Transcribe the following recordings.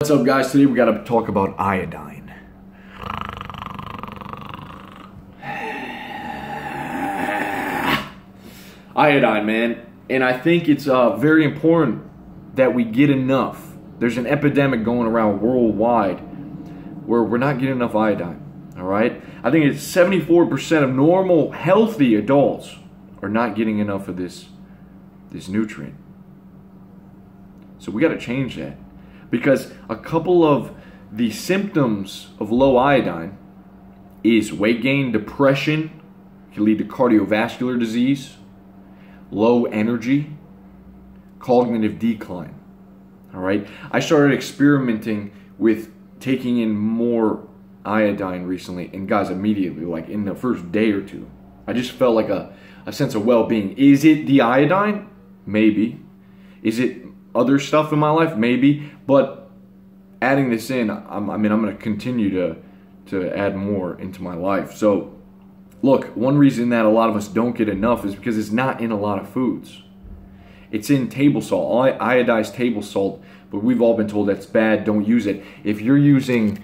What's up, guys? Today we got to talk about iodine. Iodine, man. And I think it's very important that we get enough. There's an epidemic going around worldwide where we're not getting enough iodine. All right? I think it's 74% of normal, healthy adults are not getting enough of this nutrient. So we got to change that. Because a couple of the symptoms of low iodine is weight gain, depression, can lead to cardiovascular disease, low energy, cognitive decline. All right, I started experimenting with taking in more iodine recently, and guys, immediately, like in the first day or two, I just felt like a sense of well-being. Is it the iodine? Maybe. Is it other stuff in my life? Maybe. But adding this in, I'm going to continue to add more into my life. So look, one reason that a lot of us don't get enough is because it's not in a lot of foods. It's in table salt, iodized table salt, but we've all been told that's bad, don't use it. If you're using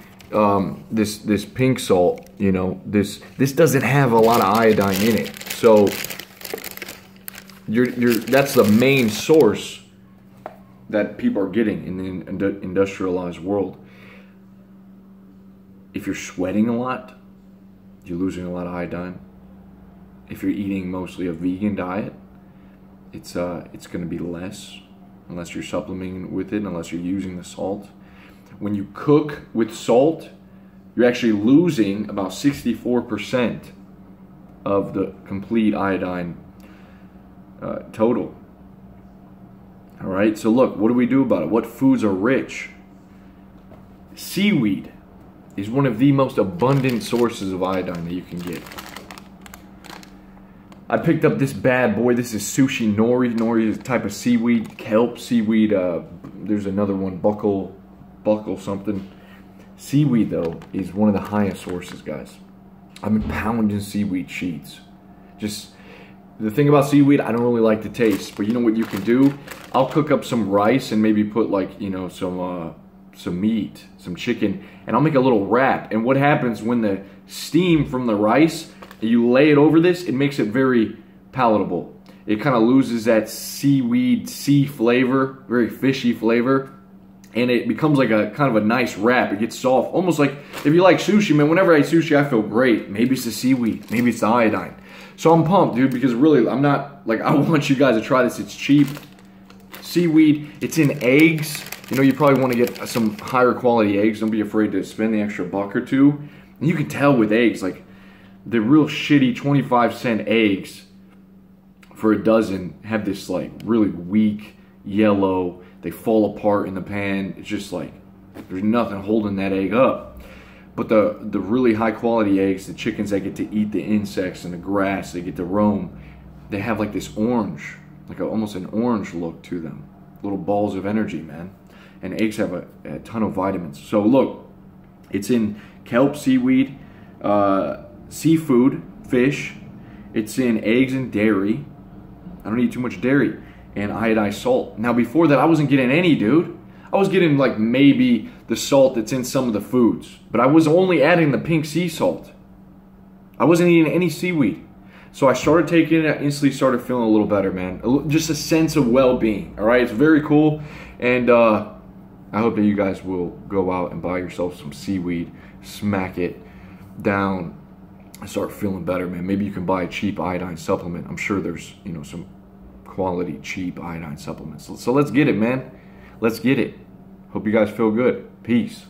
this pink salt, you know, this doesn't have a lot of iodine in it. So that's the main source that people are getting in the industrialized world. If you're sweating a lot, you're losing a lot of iodine. If you're eating mostly a vegan diet, it's going to be less, unless you're supplementing with it, unless you're using the salt. When you cook with salt, you're actually losing about 64% of the complete iodine total. All right, so look, what do we do about it? What foods are rich? Seaweed is one of the most abundant sources of iodine that you can get. I picked up this bad boy. This is sushi nori. Nori is a type of seaweed, kelp seaweed. There's another one, buckle something. Seaweed, though, is one of the highest sources, guys. I've been pounding seaweed sheets. The thing about seaweed, I don't really like the taste, but you know what you can do? I'll cook up some rice and maybe put, like, you know, some meat, some chicken, and I'll make a little wrap. And what happens when the steam from the rice, you lay it over this, it makes it very palatable. It kind of loses that seaweed, sea flavor, very fishy flavor, and it becomes like a kind of a nice wrap. It gets soft, almost like if you like sushi, man. Whenever I eat sushi, I feel great. Maybe it's the seaweed, maybe it's the iodine. So I'm pumped, dude, because really, I'm not, like, I want you guys to try this. It's cheap. Seaweed, it's in eggs. You know, you probably want to get some higher quality eggs. Don't be afraid to spend the extra buck or two. And you can tell with eggs, like, the real shitty 25-cent eggs for a dozen have this, like, really weak yellow. They fall apart in the pan. It's just like, there's nothing holding that egg up. But the really high quality eggs, the chickens that get to eat the insects and the grass, they get to roam, they have like this orange, like almost an orange look to them. Little balls of energy, man. And eggs have a ton of vitamins. So look, it's in kelp, seaweed, seafood, fish. It's in eggs and dairy. I don't eat too much dairy. And iodized salt. Now before that, I wasn't getting any, dude. I was getting like maybe the salt that's in some of the foods, but I was only adding the pink sea salt. I wasn't eating any seaweed. So I started taking it, I instantly started feeling a little better, man. Just a sense of well-being, all right? It's very cool, and I hope that you guys will go out and buy yourself some seaweed, smack it down, and start feeling better, man. Maybe you can buy a cheap iodine supplement. I'm sure there's, you know, some quality, cheap iodine supplements. So let's get it, man. Let's get it. Hope you guys feel good. Peace.